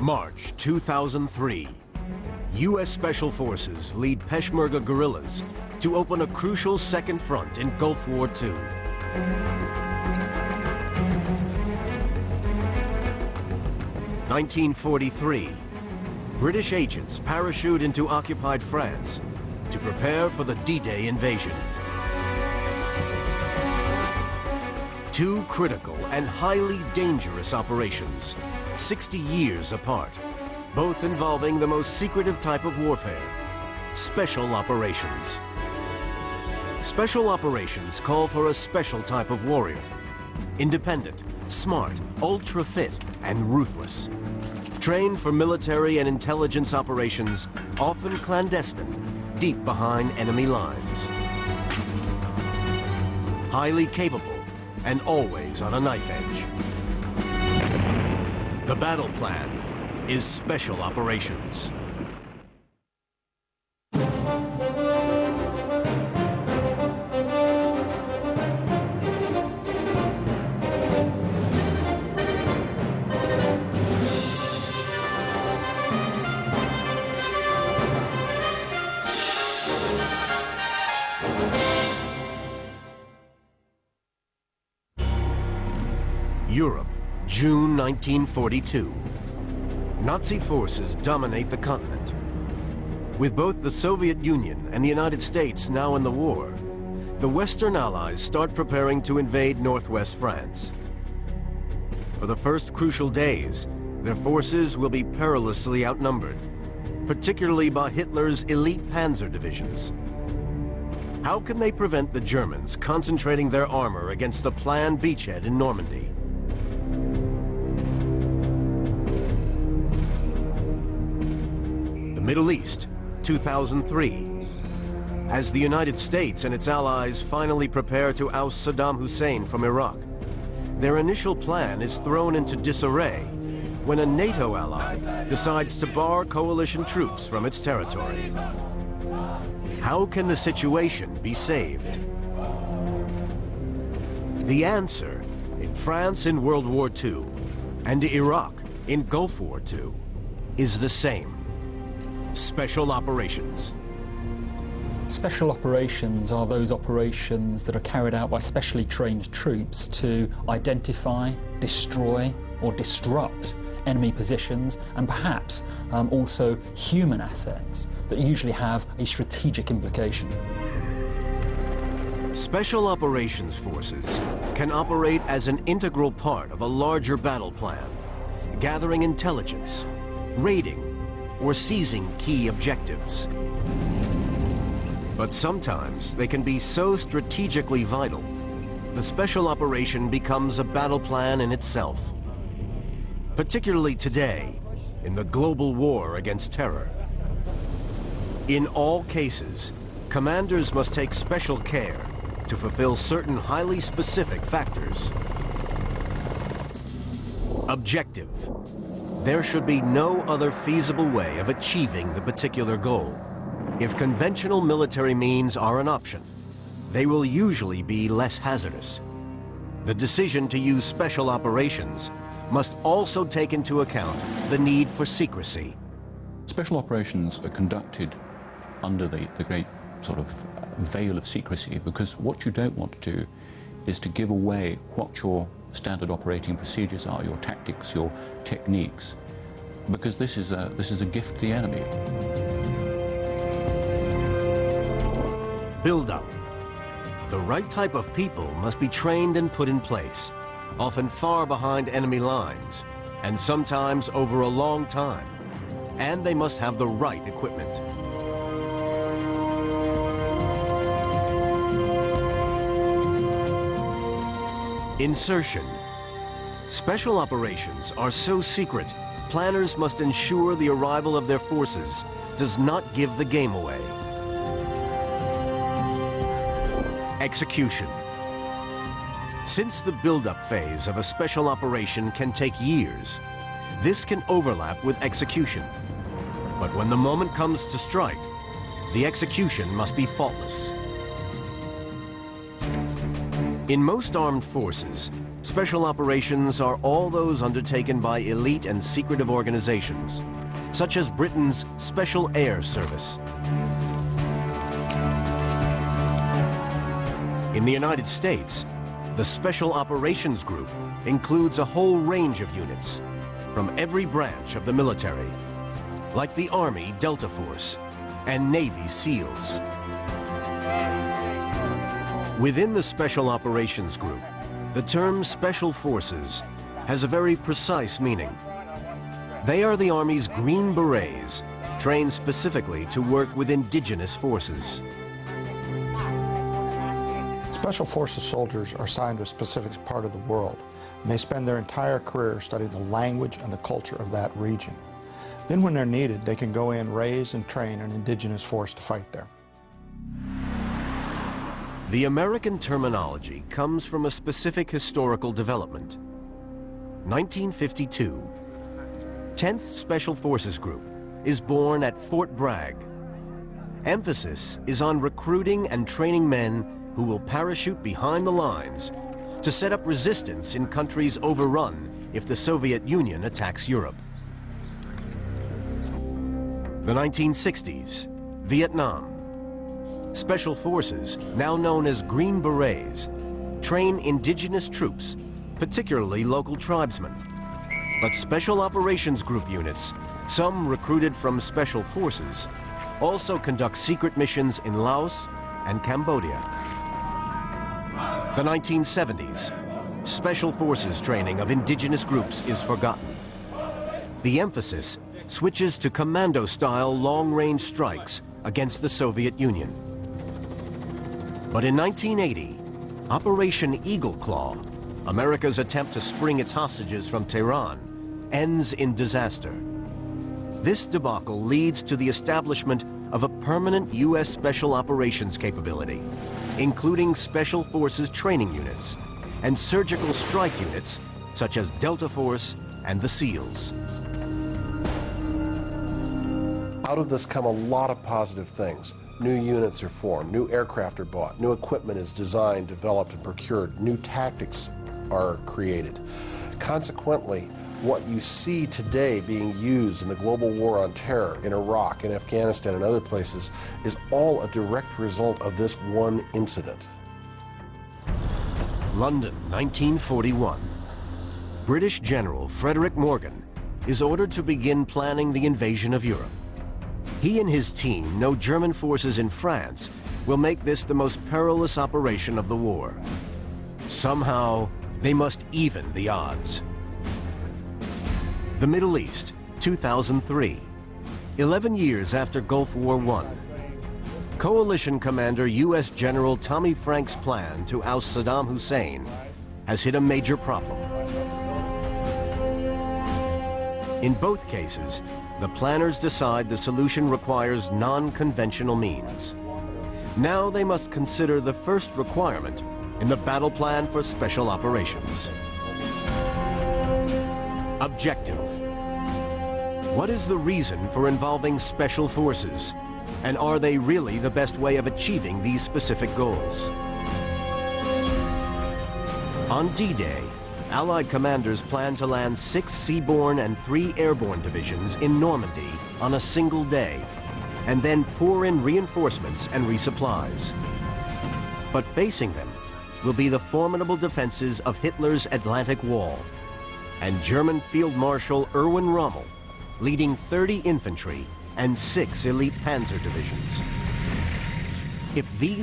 March 2003. U.S. Special Forces lead Peshmerga guerrillas to open a crucial second front in Gulf War II. (1943). British agents parachute into occupied France to prepare for the D-Day invasion. Two critical and highly dangerous operations, 60 years apart, both involving the most secretive type of warfare, special operations. Special operations call for a special type of warrior, independent, smart, ultra-fit, and ruthless. Trained for military and intelligence operations, often clandestine, deep behind enemy lines. Highly capable and always on a knife edge. The battle plan is special operations. Europe, June 1942. Nazi forces dominate the continent. With both the Soviet Union and the United States now in the war, the Western Allies start preparing to invade northwest France. For the first crucial days, their forces will be perilously outnumbered, particularly by Hitler's elite panzer divisions. How can they prevent the Germans concentrating their armor against the planned beachhead in Normandy? Middle East, 2003. As the United States and its allies finally prepare to oust Saddam Hussein from Iraq, their initial plan is thrown into disarray when a NATO ally decides to bar coalition troops from its territory. How can the situation be saved? The answer in France in World War II and Iraq in Gulf War II is the same. Special operations. Special operations are those operations that are carried out by specially trained troops to identify, destroy, or disrupt enemy positions and perhaps also human assets that usually have a strategic implication. Special operations forces can operate as an integral part of a larger battle plan, gathering intelligence, raiding, or seizing key objectives. But sometimes they can be so strategically vital, the special operation becomes a battle plan in itself. Particularly today, in the global war against terror. In all cases, commanders must take special care to fulfill certain highly specific factors. Objective. There should be no other feasible way of achieving the particular goal. If conventional military means are an option, they will usually be less hazardous. The decision to use special operations must also take into account the need for secrecy. Special operations are conducted under the great sort of veil of secrecy, because what you don't want to do is to give away what your standard operating procedures are, your tactics, your techniques, because this is a gift to the enemy. Build up. The right type of people must be trained and put in place, often far behind enemy lines, and sometimes over a long time. And they must have the right equipment. Insertion. Special operations are so secret, planners must ensure the arrival of their forces does not give the game away. Execution. Since the build-up phase of a special operation can take years, this can overlap with execution. But when the moment comes to strike, the execution must be faultless. In most armed forces, Special operations are all those undertaken by elite and secretive organizations, such as Britain's Special Air Service. In the United States, the Special Operations Group includes a whole range of units from every branch of the military, like the Army Delta Force and Navy SEALs. Within the Special Operations Group, the term Special Forces has a very precise meaning. They are the Army's Green Berets, trained specifically to work with indigenous forces. Special Forces soldiers are assigned to a specific part of the world, and they spend their entire career studying the language and the culture of that region. Then when they're needed, they can go in, raise and train an indigenous force to fight there. The American terminology comes from a specific historical development. 1952, 10th Special Forces Group is born at Fort Bragg. Emphasis is on recruiting and training men who will parachute behind the lines to set up resistance in countries overrun if the Soviet Union attacks Europe. The 1960s, Vietnam. Special Forces, now known as Green Berets, train indigenous troops, particularly local tribesmen. But Special Operations Group units, some recruited from Special Forces, also conduct secret missions in Laos and Cambodia. The 1970s, Special Forces training of indigenous groups is forgotten. The emphasis switches to commando-style long-range strikes against the Soviet Union. But in 1980, Operation Eagle Claw, America's attempt to spring its hostages from Tehran, ends in disaster. This debacle leads to the establishment of a permanent U.S. Special Operations capability, including Special Forces training units and surgical strike units such as Delta Force and the SEALs. Out of this come a lot of positive things. New units are formed, new aircraft are bought, new equipment is designed, developed, and procured, new tactics are created. Consequently, what you see today being used in the global war on terror in Iraq and Afghanistan and other places is all a direct result of this one incident. London, 1941. British General Frederick Morgan is ordered to begin planning the invasion of Europe. He and his team know German forces in France will make this the most perilous operation of the war. Somehow, they must even the odds. The Middle East, 2003. 11 years after Gulf War I. Coalition Commander U.S. General Tommy Frank's plan to oust Saddam Hussein has hit a major problem. In both cases, the planners decide the solution requires non-conventional means. Now they must consider the first requirement in the battle plan for special operations. Objective. What is the reason for involving special forces? And are they really the best way of achieving these specific goals? On D-Day, Allied commanders plan to land 6 seaborne and 3 airborne divisions in Normandy on a single day, and then pour in reinforcements and resupplies. But facing them will be the formidable defenses of Hitler's Atlantic Wall, and German Field Marshal Erwin Rommel leading 30 infantry and 6 elite panzer divisions. If these